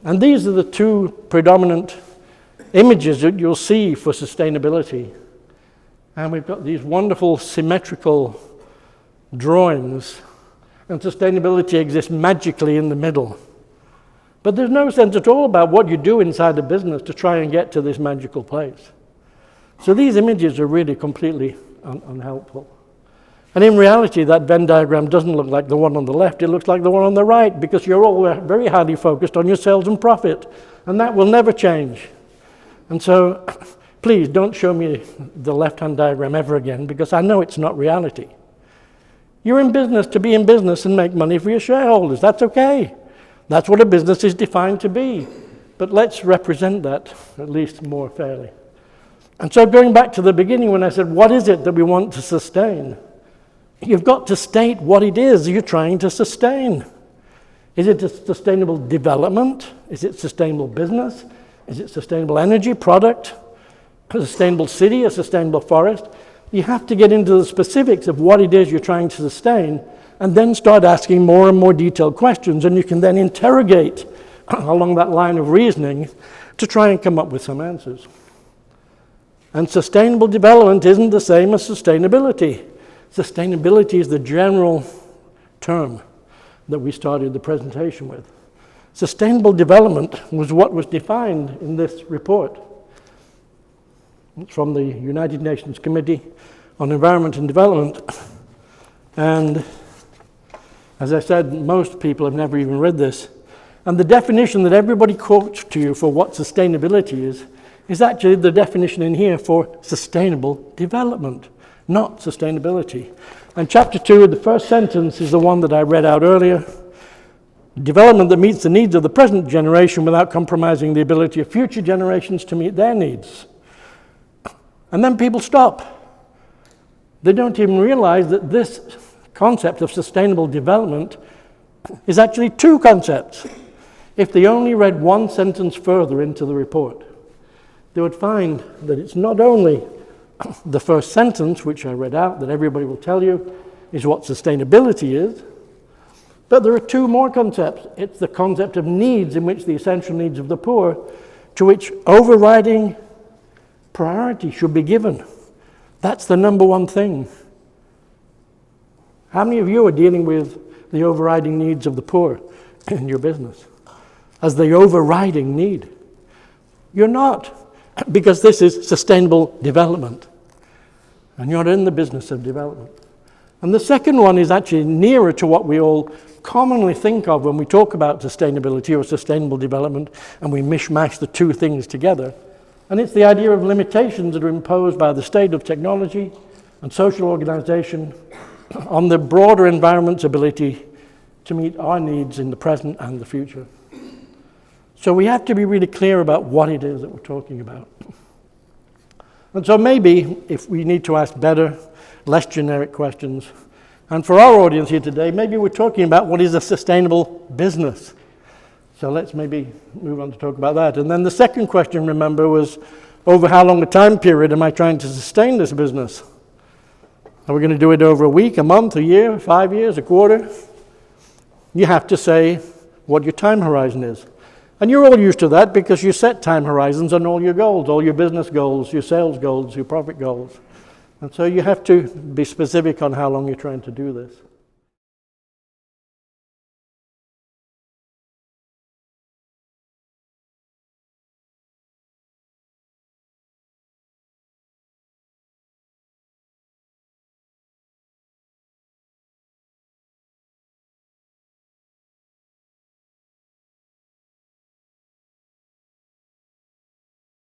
And these are the two predominant images that you'll see for sustainability. And we've got these wonderful symmetrical drawings, and sustainability exists magically in the middle. But there's no sense at all about what you do inside a business to try and get to this magical place. So these images are really completely unhelpful. And in reality, that Venn diagram doesn't look like the one on the left, it looks like the one on the right, because you're all very highly focused on your sales and profit, and that will never change. And so, please don't show me the left-hand diagram ever again, because I know it's not reality. You're in business to be in business and make money for your shareholders. That's okay. That's what a business is defined to be. But let's represent that at least more fairly. And so going back to the beginning when I said, what is it that we want to sustain? You've got to state what it is you're trying to sustain. Is it a sustainable development? Is it sustainable business? Is it sustainable energy product? A sustainable city, a sustainable forest? You have to get into the specifics of what it is you're trying to sustain and then start asking more and more detailed questions, and you can then interrogate along that line of reasoning to try and come up with some answers. And sustainable development isn't the same as sustainability. Sustainability is the general term that we started the presentation with. Sustainable development was what was defined in this report. It's from the United Nations Committee on Environment and Development. And as I said, most people have never even read this. And the definition that everybody quotes to you for what sustainability is actually the definition in here for sustainable development, not sustainability. And chapter 2, the first sentence is the one that I read out earlier. Development that meets the needs of the present generation without compromising the ability of future generations to meet their needs. And then people stop. They don't even realize that this concept of sustainable development is actually two concepts. If they only read one sentence further into the report, they would find that it's not only the first sentence, which I read out, that everybody will tell you is what sustainability is, but there are two more concepts. It's the concept of needs, in which the essential needs of the poor, to which overriding priority should be given. That's the number one thing. How many of you are dealing with the overriding needs of the poor in your business as the overriding need? You're not, because this is sustainable development, and you're in the business of development. And the second one is actually nearer to what we all commonly think of when we talk about sustainability or sustainable development, and we mishmash the two things together. And it's the idea of limitations that are imposed by the state of technology and social organization on the broader environment's ability to meet our needs in the present and the future. So we have to be really clear about what it is that we're talking about. And so maybe if we need to ask better, less generic questions, and for our audience here today, maybe we're talking about what is a sustainable business. So let's maybe move on to talk about that. And then the second question, remember, was over how long a time period am I trying to sustain this business? Are we going to do it over a week, a month, a year, 5 years, a quarter? You have to say what your time horizon is. And you're all used to that because you set time horizons on all your goals, all your business goals, your sales goals, your profit goals. And so you have to be specific on how long you're trying to do this.